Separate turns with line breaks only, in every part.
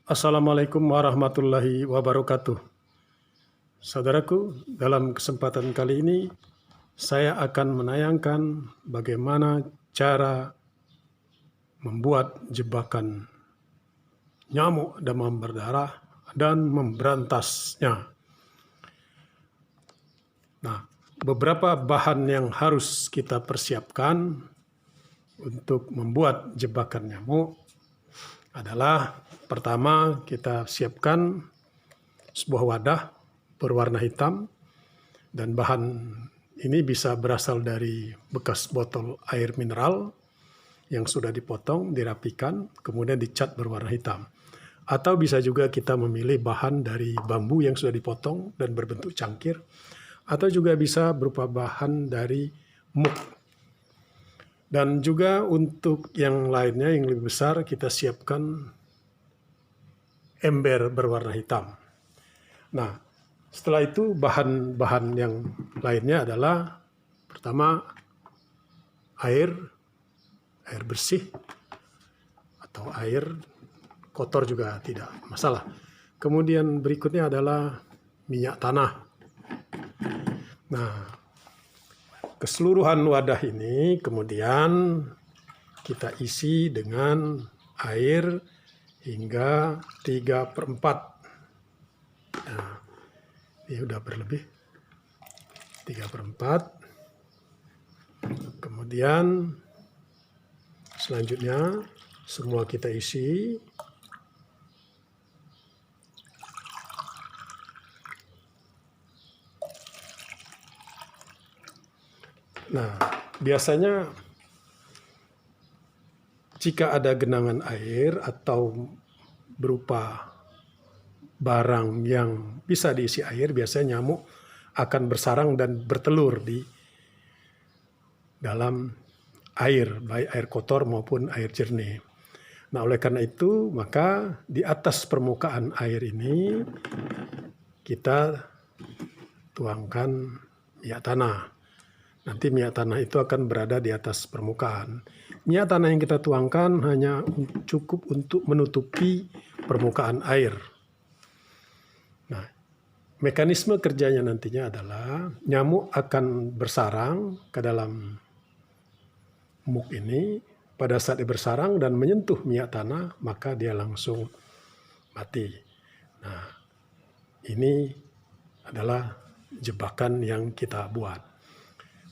Assalamualaikum warahmatullahi wabarakatuh. Saudaraku, dalam kesempatan kali ini saya akan menayangkan bagaimana cara membuat jebakan nyamuk demam berdarah dan memberantasnya. Nah, beberapa bahan yang harus kita persiapkan untuk membuat jebakan nyamuk adalah pertama kita siapkan sebuah wadah berwarna hitam, dan bahan ini bisa berasal dari bekas botol air mineral yang sudah dipotong, dirapikan, kemudian dicat berwarna hitam. Atau bisa juga kita memilih bahan dari bambu yang sudah dipotong dan berbentuk cangkir, atau juga bisa berupa bahan dari muk. Dan juga untuk yang lainnya yang lebih besar kita siapkan ember berwarna hitam. Nah, setelah itu bahan-bahan yang lainnya adalah pertama air bersih atau air kotor juga tidak masalah. Kemudian berikutnya adalah minyak tanah. Nah, keseluruhan wadah ini kemudian kita isi dengan air hingga 3/4. Nah, ini udah berlebih 3/4. Kemudian selanjutnya semua kita isi. Nah, biasanya jika ada genangan air atau berupa barang yang bisa diisi air, biasanya nyamuk akan bersarang dan bertelur di dalam air, baik air kotor maupun air jernih. Nah, oleh karena itu, maka di atas permukaan air ini kita tuangkan minyak tanah. Nanti minyak tanah itu akan berada di atas permukaan. Minyak tanah yang kita tuangkan hanya cukup untuk menutupi permukaan air. Nah, mekanisme kerjanya nantinya adalah nyamuk akan bersarang ke dalam muk ini. Pada saat dia bersarang dan menyentuh minyak tanah, maka dia langsung mati. Nah, ini adalah jebakan yang kita buat.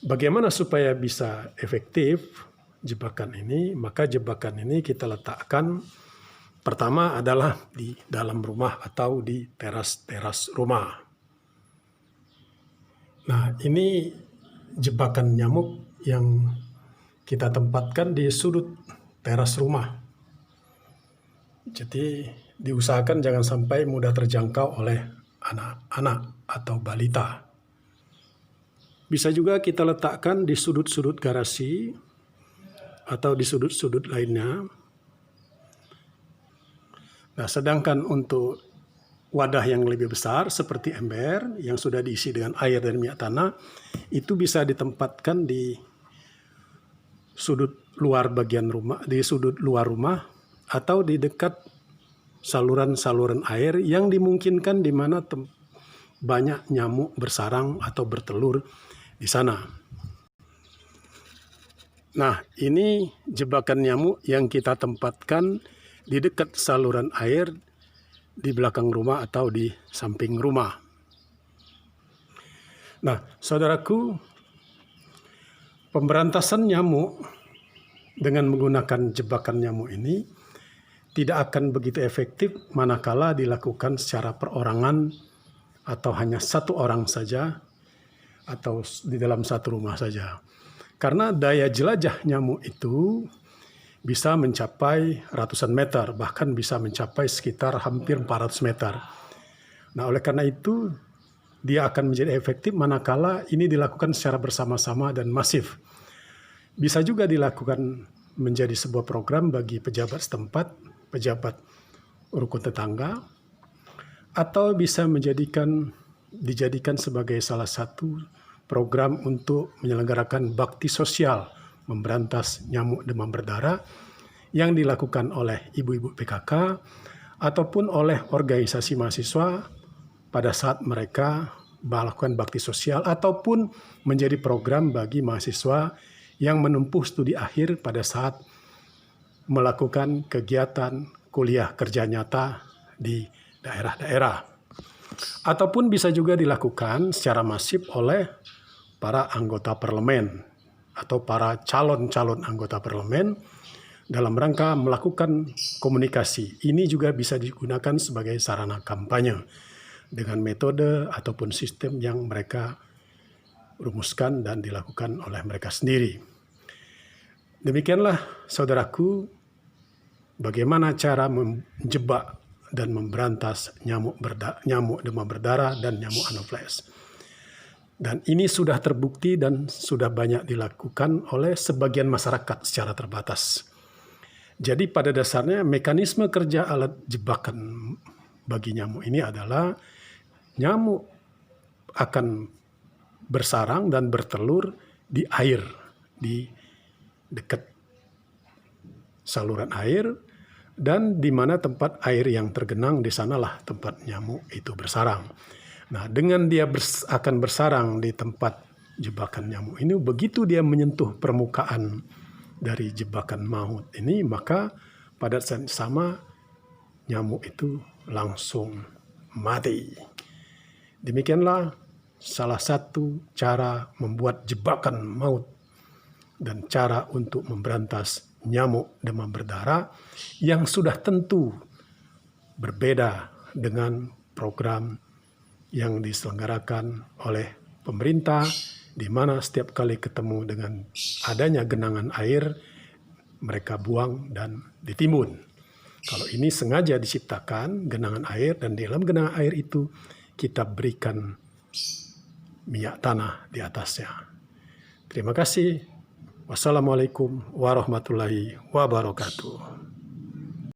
Bagaimana supaya bisa efektif jebakan ini? Maka jebakan ini kita letakkan pertama adalah di dalam rumah atau di teras-teras rumah. Nah, ini jebakan nyamuk yang kita tempatkan di sudut teras rumah. Jadi diusahakan jangan sampai mudah terjangkau oleh anak-anak atau balita. Bisa juga kita letakkan di sudut-sudut garasi atau di sudut-sudut lainnya. Nah, sedangkan untuk wadah yang lebih besar seperti ember yang sudah diisi dengan air dan minyak tanah, itu bisa ditempatkan di sudut luar bagian rumah, di sudut luar rumah, atau di dekat saluran-saluran air yang dimungkinkan di mana banyak nyamuk bersarang atau bertelur di sana. Nah, ini jebakan nyamuk yang kita tempatkan di dekat saluran air di belakang rumah atau di samping rumah. Nah, saudaraku, pemberantasan nyamuk dengan menggunakan jebakan nyamuk ini tidak akan begitu efektif manakala dilakukan secara perorangan atau hanya satu orang saja atau di dalam satu rumah saja. Karena daya jelajah nyamuk itu bisa mencapai ratusan meter, bahkan bisa mencapai sekitar hampir 400 meter. Nah, oleh karena itu, dia akan menjadi efektif manakala ini dilakukan secara bersama-sama dan masif. Bisa juga dilakukan menjadi sebuah program bagi pejabat setempat, pejabat rukun tetangga, atau bisa dijadikan sebagai salah satu program untuk menyelenggarakan bakti sosial memberantas nyamuk demam berdarah yang dilakukan oleh ibu-ibu PKK ataupun oleh organisasi mahasiswa pada saat mereka melakukan bakti sosial ataupun menjadi program bagi mahasiswa yang menempuh studi akhir pada saat melakukan kegiatan kuliah kerja nyata di daerah-daerah. Ataupun bisa juga dilakukan secara masif oleh para anggota parlemen atau para calon-calon anggota parlemen dalam rangka melakukan komunikasi. Ini juga bisa digunakan sebagai sarana kampanye dengan metode ataupun sistem yang mereka rumuskan dan dilakukan oleh mereka sendiri. Demikianlah saudaraku, bagaimana cara menjebak dan memberantas nyamuk demam berdarah dan nyamuk Anopheles. Dan ini sudah terbukti dan sudah banyak dilakukan oleh sebagian masyarakat secara terbatas. Jadi pada dasarnya mekanisme kerja alat jebakan bagi nyamuk ini adalah nyamuk akan bersarang dan bertelur di air, di dekat saluran air, dan di mana tempat air yang tergenang, di sanalah tempat nyamuk itu bersarang. Nah, dengan dia akan bersarang di tempat jebakan nyamuk ini, begitu dia menyentuh permukaan dari jebakan maut ini, maka pada saat sama nyamuk itu langsung mati. Demikianlah salah satu cara membuat jebakan maut dan cara untuk memberantas nyamuk demam berdarah yang sudah tentu berbeda dengan program yang diselenggarakan oleh pemerintah, di mana setiap kali ketemu dengan adanya genangan air, mereka buang dan ditimbun. Kalau ini sengaja diciptakan genangan air, dan di dalam genangan air itu kita berikan minyak tanah di atasnya. Terima kasih. Wassalamualaikum warahmatullahi wabarakatuh.